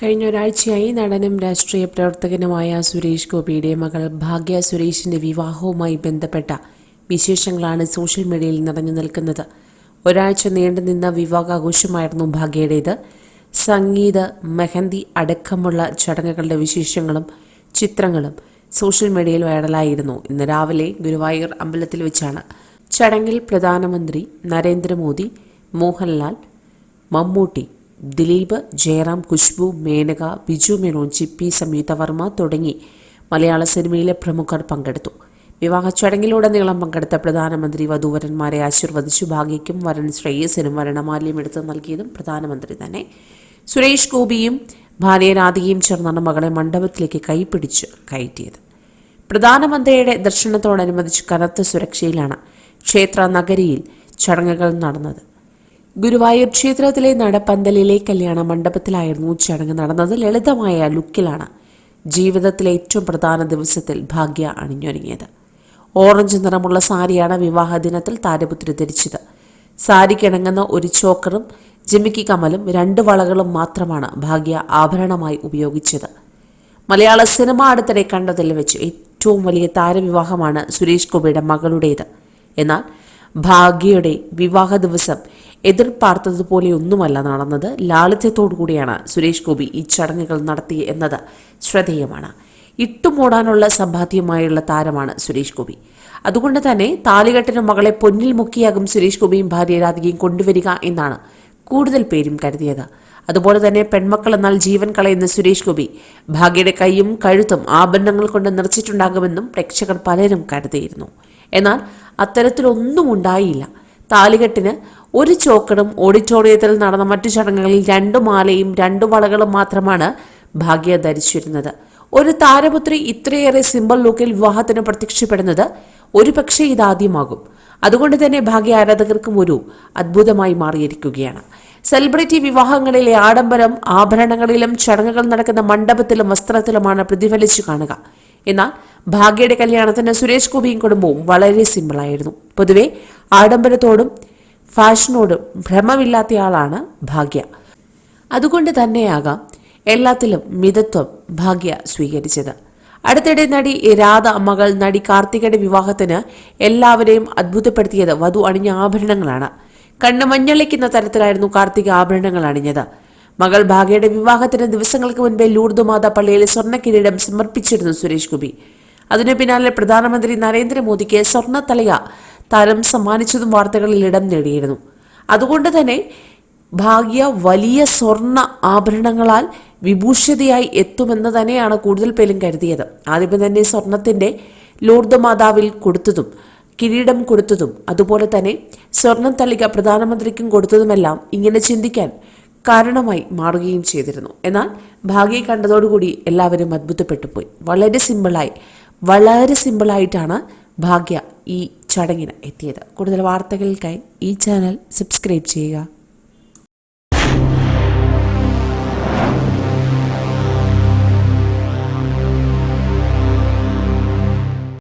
കഴിഞ്ഞ ഒരാഴ്ചയായി നടനും രാഷ്ട്രീയ പ്രവർത്തകനുമായ സുരേഷ് ഗോപിയുടെ മകൾ ഭാഗ്യ സുരേഷിന്റെ വിവാഹവുമായി ബന്ധപ്പെട്ട വിശേഷങ്ങളാണ് സോഷ്യൽ മീഡിയയിൽ നിറഞ്ഞു നിൽക്കുന്നത്. ഒരാഴ്ച നീണ്ടുനിന്ന വിവാഹാഘോഷമായിരുന്നു ഭാഗ്യയുടേത്. സംഗീത, മെഹന്തി അടക്കമുള്ള ചടങ്ങുകളുടെ വിശേഷങ്ങളും ചിത്രങ്ങളും സോഷ്യൽ മീഡിയയിൽ വൈറലായിരുന്നു. ഇന്ന് രാവിലെ ഗുരുവായൂർ അമ്പലത്തിൽ വെച്ചാണ് ചടങ്ങിൽ പ്രധാനമന്ത്രി നരേന്ദ്രമോദി, മോഹൻലാൽ, മമ്മൂട്ടി, ദിലീപ്, ജയറാം, ഖുശ്ബു, മേനക, ബിജു മേനോൻ, ചിപ്പി, സംയുക്ത വർമ്മ തുടങ്ങി മലയാള സിനിമയിലെ പ്രമുഖർ പങ്കെടുത്തു. വിവാഹ ചടങ്ങിലുടനീളം പങ്കെടുത്ത പ്രധാനമന്ത്രി വധൂവരന്മാരെ ആശീർവദിച്ചു. ഭാഗ്യയ്ക്കും വരൻ ശ്രേയസിനും വരണമാല്യം എടുത്ത് നൽകിയതും പ്രധാനമന്ത്രി തന്നെ. സുരേഷ് ഗോപിയും ഭാര്യ രാധികയും ചേർന്നാണ് മകളെ മണ്ഡപത്തിലേക്ക് കൈപിടിച്ച് കയറ്റിയത്. പ്രധാനമന്ത്രിയുടെ ദർശനത്തോടനുബന്ധിച്ച് കനത്ത സുരക്ഷയിലാണ് ക്ഷേത്ര നഗരിയിൽ ചടങ്ങുകൾ നടന്നത്. ഗുരുവായൂർ ക്ഷേത്രത്തിലെ നടപ്പന്തലിലെ കല്യാണ മണ്ഡപത്തിലായിരുന്നു ചടങ്ങ് നടന്നത്. ലളിതമായ ലുക്കിലാണ് ജീവിതത്തിലെ ഏറ്റവും പ്രധാന ദിവസത്തിൽ ഭാഗ്യ അണിഞ്ഞൊരുങ്ങിയത്. ഓറഞ്ച് നിറമുള്ള സാരിയാണ് വിവാഹ ദിനത്തിൽ താരപുത്രി ധരിച്ചത്. സാരിക്കിണങ്ങുന്ന ഒരു ചോക്കറും ജിമിക്കി കമലും 2 വളകളും മാത്രമാണ് ഭാഗ്യ ആഭരണമായി ഉപയോഗിച്ചത്. മലയാള സിനിമ അടുത്തിടെ കണ്ടതിൽ വെച്ച് ഏറ്റവും വലിയ താരവിവാഹമാണ് സുരേഷ് ഗോപിയുടെ മകളുടേത്. എന്നാൽ ഭാഗ്യയുടെ വിവാഹ ദിവസം എതിർപ്പാർത്തതുപോലെയൊന്നുമല്ല നടന്നത്. ലാളിത്യത്തോടുകൂടിയാണ് സുരേഷ് ഗോപി ഈ ചടങ്ങുകൾ നടത്തി എന്നത് ശ്രദ്ധേയമാണ്. ഇട്ടുമൂടാനുള്ള സമ്പാദ്യമായുള്ള താരമാണ് സുരേഷ് ഗോപി. അതുകൊണ്ട് തന്നെ താലികെട്ടിന് മകളെ പൊന്നിൽ മുക്കിയാകും സുരേഷ് ഗോപിയും ഭാര്യ രാധികയും കൊണ്ടുവരിക എന്നാണ് കൂടുതൽ പേരും കരുതിയത്. അതുപോലെ തന്നെ പെൺമക്കൾ എന്നാൽ ജീവൻ കളയുന്ന സുരേഷ് ഗോപി ഭാഗ്യയുടെ കൈയും കഴുത്തും ആഭരണങ്ങൾ കൊണ്ട് നിറച്ചിട്ടുണ്ടാകുമെന്നും പ്രേക്ഷകർ പലരും കരുതിയിരുന്നു. എന്നാൽ അത്തരത്തിലൊന്നും ഉണ്ടായില്ല. താലികെട്ടിന് ഒരു ചോക്കറും ഓഡിറ്റോറിയത്തിൽ നടന്ന മറ്റു ചടങ്ങുകളിൽ 2 മാലയും 2 വളകളും മാത്രമാണ് ഭാഗ്യ ധരിച്ചിരുന്നത്. ഒരു താരപുത്രി ഇത്രയേറെ സിമ്പിൾ ലുക്കിൽ വിവാഹത്തിന് പ്രത്യക്ഷപ്പെടുന്നത് ഒരുപക്ഷെ ഇതാദ്യമാകും. അതുകൊണ്ട് തന്നെ ഭാഗ്യ ആരാധകർക്കും ഒരു അത്ഭുതമായി മാറിയിരിക്കുകയാണ്. സെലിബ്രിറ്റി വിവാഹങ്ങളിലെ ആഡംബരം ആഭരണങ്ങളിലും ചടങ്ങുകൾ നടക്കുന്ന മണ്ഡപത്തിലും വസ്ത്രത്തിലുമാണ് പ്രതിഫലിച്ചു കാണുക. എന്നാൽ ഭാഗ്യയുടെ കല്യാണത്തിന് സുരേഷ് ഗോപിയും കുടുംബവും വളരെ സിമ്പിളായിരുന്നു. പൊതുവെ ആഡംബരത്തോടും ഫാഷനോടും ഭ്രമമില്ലാത്തയാളാണ് ഭാഗ്യ. അതുകൊണ്ട് തന്നെയാകാം എല്ലാത്തിലും മിതത്വം ഭാഗ്യ സ്വീകരിച്ചത്. അടുത്തിടെ നടി രാധ മകൾ നടി കാർത്തികയുടെ വിവാഹത്തിന് എല്ലാവരെയും അത്ഭുതപ്പെടുത്തിയത് വധു അണിഞ്ഞ ആഭരണങ്ങളാണ്. കണ്ണ് മഞ്ഞളിക്കുന്ന തരത്തിലായിരുന്നു കാർത്തിക ആഭരണങ്ങൾ അണിഞ്ഞത്. മകൾ ഭാഗ്യയുടെ വിവാഹത്തിന് ദിവസങ്ങൾക്ക് മുൻപേ ലൂർദ് മാതാ പള്ളിയിൽ സ്വർണ്ണ കിരീടം സമർപ്പിച്ചിരുന്നു സുരേഷ് ഗോപി. അതിനു പിന്നാലെ പ്രധാനമന്ത്രി നരേന്ദ്രമോദിക്ക് സ്വർണ്ണ തളിക താരം സമ്മാനിച്ചതും വാർത്തകളിൽ ഇടം നേടിയിരുന്നു. അതുകൊണ്ട് തന്നെ ഭാഗ്യ വലിയ സ്വർണ്ണ ആഭരണങ്ങളാൽ വിഭൂഷിതയായി എത്തുമെന്ന് തന്നെയാണ് കൂടുതൽ പേരും കരുതിയത്. ആദ്യം തന്നെ സ്വർണത്തിന്റെ ലൂർദ് മാതാവിൽ കൊടുത്തതും കിരീടം കൊടുത്തതും അതുപോലെ തന്നെ സ്വർണ്ണ തളിക പ്രധാനമന്ത്രിക്കും കൊടുത്തതുമെല്ലാം ഇങ്ങനെ ചിന്തിക്കാൻ കാരണമായി മാറുകയും ചെയ്തിരുന്നു. എന്നാൽ ഭാഗ്യയെ കണ്ടതോടുകൂടി എല്ലാവരും അത്ഭുതപ്പെട്ടു പോയി. വളരെ സിമ്പിളായിട്ടാണ് ഭാഗ്യ ഈ ചടങ്ങിന് എത്തിയത്. കൂടുതൽ വാർത്തകൾക്കായി ഈ ചാനൽ സബ്സ്ക്രൈബ് ചെയ്യുക.